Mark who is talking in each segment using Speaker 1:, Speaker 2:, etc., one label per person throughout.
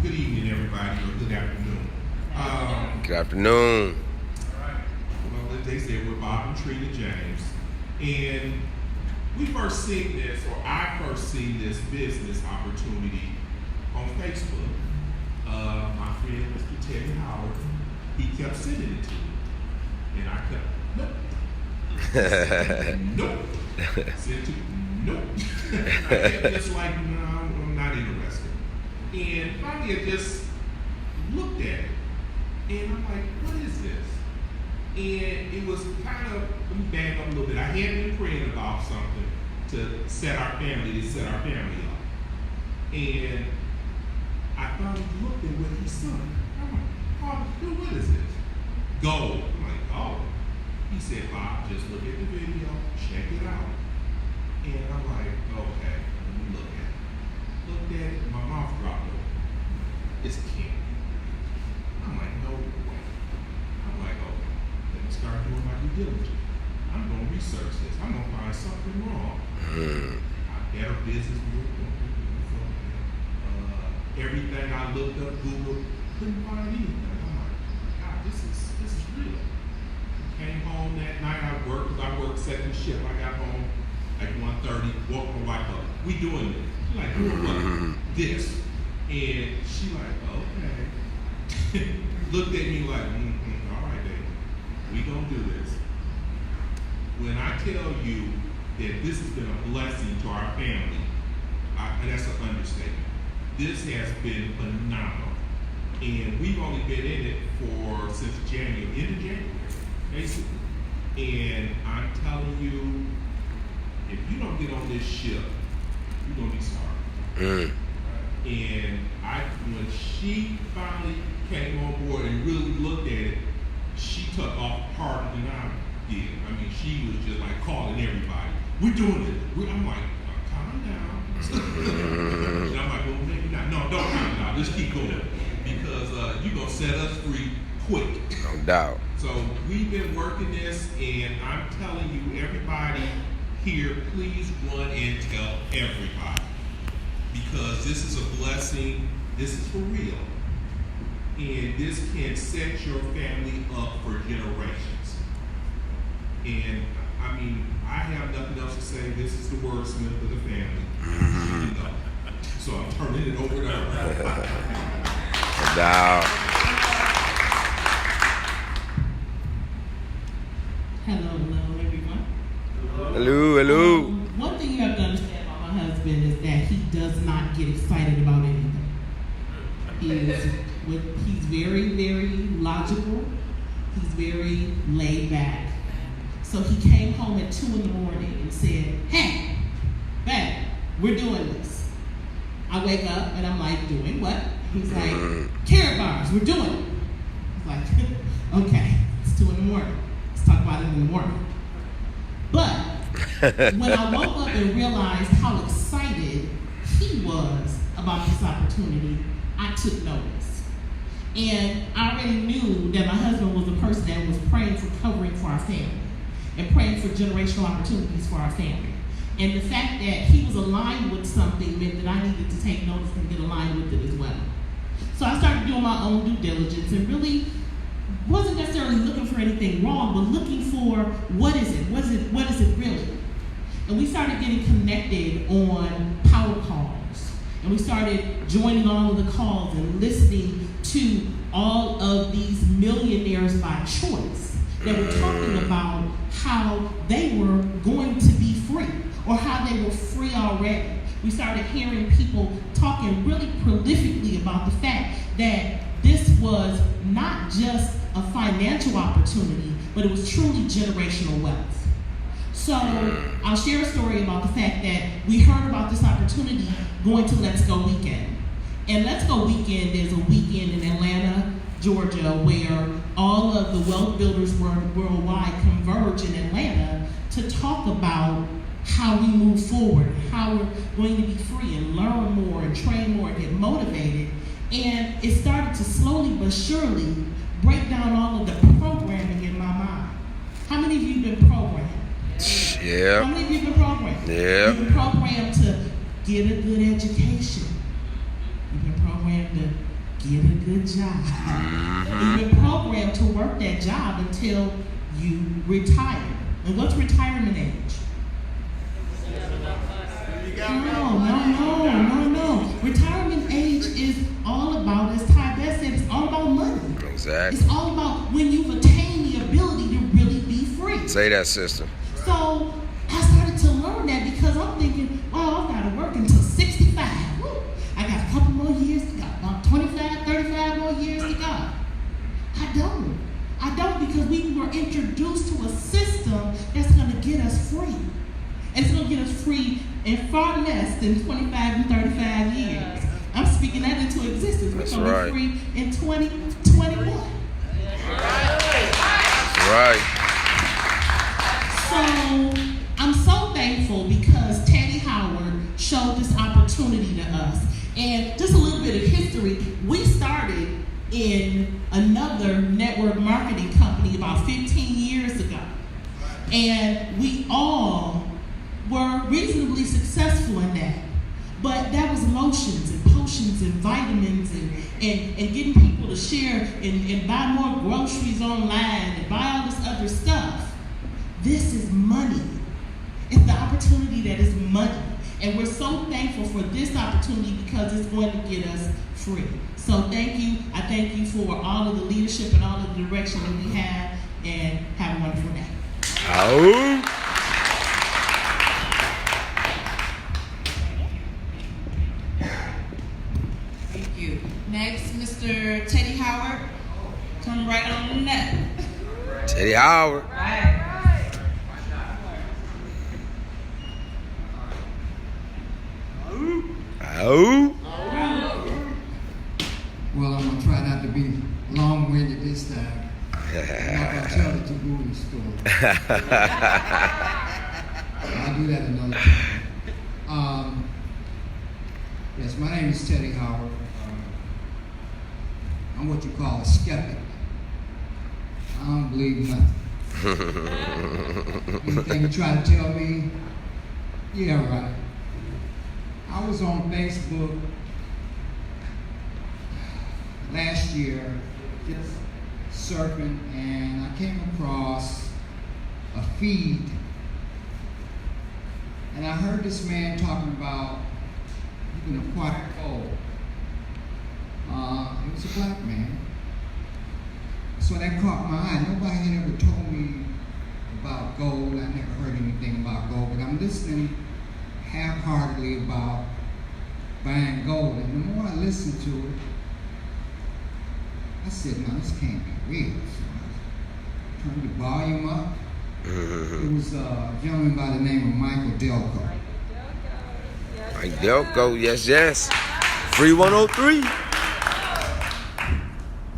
Speaker 1: Good evening, everybody, or good afternoon.
Speaker 2: Good afternoon.
Speaker 1: All right. Well, as they said, we're Bob and Trina James. And we first seen this, or I first seen this business opportunity on Facebook. My friend, Mr. Teddy Howard, he kept sending it to me. And I kept, nope. Send it to me, nope. I kept just like, no, I'm not interested. And finally I just looked at it. And I'm like, what is this? And it was kind of, let me back up a little bit. I had been praying about something to set our family up. And I finally looked at what he said. I'm like, oh, dude, what is this? Gold. I'm like, oh. He said, Bob, just look at the video, check it out. And I'm like, okay, let me look at it. Looked at it, my mouth dropped open. It's candy. I'm like, no way. I'm like, okay, let me start doing my due diligence. I'm going to research this. I'm going to find something wrong. I Better Business Bureau. Everything I looked up, Google, couldn't find anything. I'm like, God, this is real. Came home that night, I worked, because I worked second shift. I got home like 1:30, woke my wife up. We doing this. She's like, doing what? This. And she like, okay. Looked at me like, all right, baby, we gonna do this. When I tell you that this has been a blessing to our family, that's an understatement. This has been phenomenal. And we've only been in it since January, end of January, basically. And I'm telling you, if you don't get on this ship, you're gonna be sorry. And when she finally came on board and really looked at it, she took off harder than I did. I mean, she was just like calling everybody. We're doing it. I'm like, calm down. And I'm like, well, maybe not. No, don't calm down. Just keep going. Because you're going to set us free quick.
Speaker 2: No doubt.
Speaker 1: So we've been working this, and I'm telling you, everybody here, please run and tell everybody. Because this is a blessing. This is for real. And this can set your family up for generations. And I mean, I have nothing else to say. This is the wordsmith of the family. So I'm turning it over to her.
Speaker 2: No doubt.
Speaker 3: Hello, everyone.
Speaker 2: Hello.
Speaker 3: One thing you have to understand about my husband is that he does not get excited about anything. He's very, very logical. He's very laid back. So he came home at 2 a.m. and said, hey, babe, we're doing this. I wake up and I'm like, doing what? He's like, carrot bars, we're doing it. I was like, okay, it's 2 a.m. Let's talk about it in the morning. But when I woke up and realized how excited he was about this opportunity, I took notice. And I already knew that my husband was a person that was praying for covering for our family and praying for generational opportunities for our family. And the fact that he was aligned with something meant that I needed to take notice and get aligned with it as well. So I started doing my own due diligence and really wasn't necessarily looking for anything wrong, but looking for what is it really? And we started getting connected on power calls. And we started joining all of the calls and listening to all of these millionaires by choice that were talking about how they were going to be free or how they were free already. We started hearing people talking really prolifically about the fact that this was not just a financial opportunity, but it was truly generational wealth. So I'll share a story about the fact that we heard about this opportunity going to Let's Go Weekend. And Let's Go Weekend is a weekend in Atlanta, Georgia, where all of the wealth builders worldwide converge in Atlanta to talk about how we move forward, how we're going to be free and learn more and train more and get motivated. And it started to slowly but surely break down all of the programming in my mind. How many of you have been programmed?
Speaker 2: Yeah.
Speaker 3: How many of you have been programmed?
Speaker 2: Yeah.
Speaker 3: You've been programmed to get a good education. You've been programmed to get a good job. You've been programmed to work that job until you retire. And what's retirement age? No. Retirement age is all about, as Ty Beth said, it's all about money.
Speaker 2: Exactly.
Speaker 3: It's all about when you've attained the ability to really be free.
Speaker 2: Say that, sister.
Speaker 3: So I started to learn that because I'm thinking, well, I've got to work until 65. Woo. I got a couple more years to go, about 25, 35 more years to go. I don't because we were introduced to a system that's going to get us free. And it's going to get us free in far less than 25 and 35 years. I'm speaking that into existence. We're going to be free in 2021.
Speaker 2: Right.
Speaker 3: So I'm so thankful because Teddy Howard showed this opportunity to us. And just a little bit of history, we started in another network marketing company about 15 years ago. And we all were reasonably successful in that. But that was lotions and potions and vitamins and getting people to share and buy more groceries online and buy all this other stuff. This is money. It's the opportunity that is money. And we're so thankful for this opportunity because it's going to get us free. So thank you. I thank you for all of the leadership and all of the direction that we have. And have a wonderful day.
Speaker 2: Oh.
Speaker 4: Thank you. Next, Mr. Teddy Howard. Come right on the net.
Speaker 2: Teddy Howard.
Speaker 4: Right.
Speaker 2: Oh.
Speaker 5: Well, I'm going to try not to be long-winded this time. I'm not going to tell the Tabooty story. I'll do that another time. Yes, my name is Teddy Howard. I'm what you call a skeptic. I don't believe nothing. Anything you try to tell me, yeah, right. I was on Facebook last year, just surfing, and I came across a feed, and I heard this man talking about you can acquire gold. It was a black man. So that caught my eye. Nobody had ever told me about gold. I never heard anything about gold, but I'm listening half-heartedly about buying gold. And the more I listened to it, I said, no, this can't be real. So I turned the volume up. It was a gentleman by the name of Michael Delco.
Speaker 2: Mike Delco, yes. Free 103.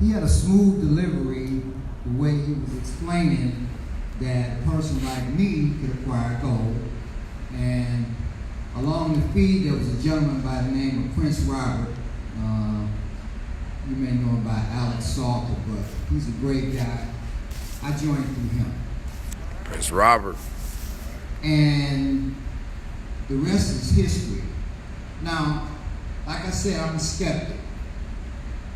Speaker 5: He had a smooth delivery the way he was explaining that a person like me could acquire gold. And along the feed, there was a gentleman by the name of Prince Robert. You may know him by Alex Salter, but he's a great guy. I joined through him.
Speaker 2: Prince Robert.
Speaker 5: And the rest is history. Now, like I said, I'm a skeptic.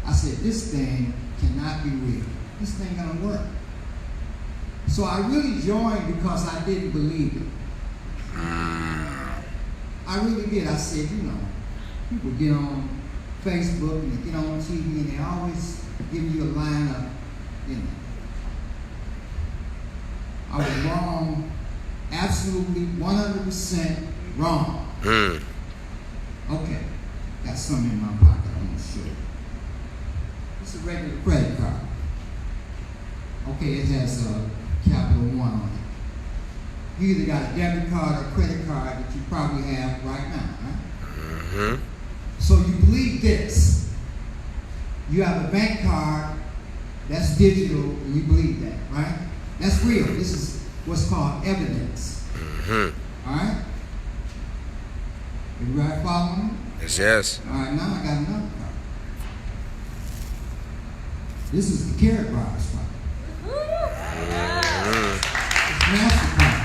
Speaker 5: I said, this thing cannot be real. This thing gonna work. So I really joined because I didn't believe it. I really did. I said, you know, people get on Facebook and they get on TV and they always give you a line of, you know. I was wrong, absolutely 100% wrong. Okay, got something in my pocket I'm gonna show you. It's a regular credit card. Okay, it has a capital One on it. You either got a debit card or a credit card that you probably have right now, right? So you believe this. You have a bank card that's digital and you believe that, right? That's real. This is what's called evidence. All right? Everybody following me?
Speaker 2: Yes.
Speaker 5: All right, now I got another card. This is the Carrot Bars card. It's MasterCard.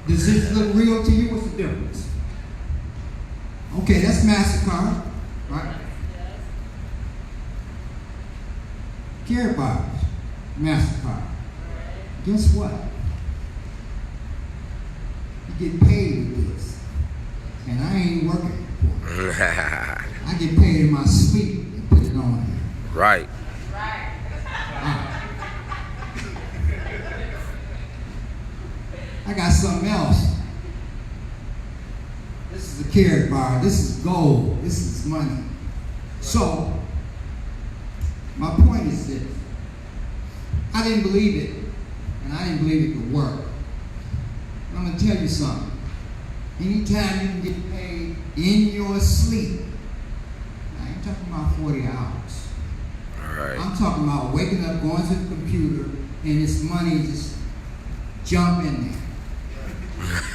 Speaker 5: Does this look real to you? What's the difference? Okay, that's MasterCard, right? Care bars, MasterCard. Guess what? You get paid with this. And I ain't working for it. I get paid in my sleep and put it on here.
Speaker 2: Right.
Speaker 5: I got something else. This is a carrot bar. This is gold. This is money. So, my point is this. I didn't believe it, and I didn't believe it could work. But I'm going to tell you something. Anytime you can get paid in your sleep, I ain't talking about 40 hours.
Speaker 2: All right.
Speaker 5: I'm talking about waking up, going to the computer, and this money just jump in there.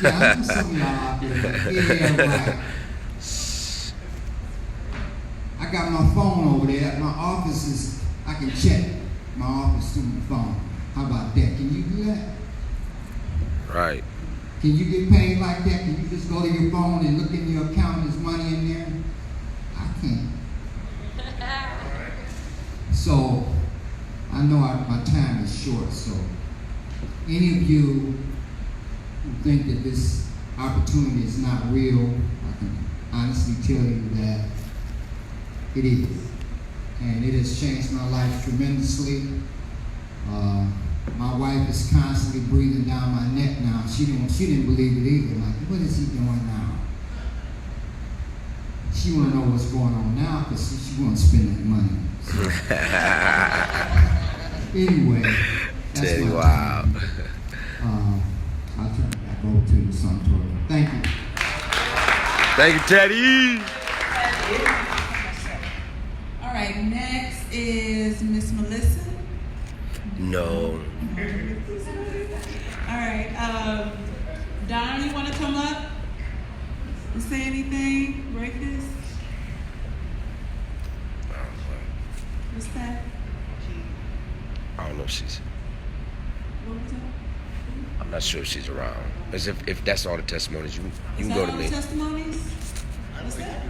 Speaker 5: Yeah, I know some of y'all out there. Yeah, right. I got my phone over there. My office is, I can check my office through my phone. How about that? Can you do that?
Speaker 2: Right.
Speaker 5: Can you get paid like that? Can you just go to your phone and look in your account and there's money in there? I can't. So, I know my time is short, so any of you who think that this opportunity is not real, I can honestly tell you that it is. And it has changed my life tremendously. My wife is constantly breathing down my neck now. She didn't believe it either. Like, what is he doing now? She want to know what's going on now because she want to spend that money. So. Anyway, that's
Speaker 2: Teddy,
Speaker 5: my
Speaker 2: wow.
Speaker 5: time. I'll turn it back over to the Santorum. Thank you.
Speaker 2: Thank you, Teddy.
Speaker 4: All right, next is Miss Melissa.
Speaker 2: No.
Speaker 4: All right, Don, you want to come up and say anything? Break this? What's that?
Speaker 2: I don't know if she's.
Speaker 4: What was that?
Speaker 2: I'm not sure if she's around. As if that's all the testimonies, you
Speaker 4: Is
Speaker 2: can
Speaker 4: that
Speaker 2: go to
Speaker 4: all
Speaker 2: me.
Speaker 4: the testimonies? What's that?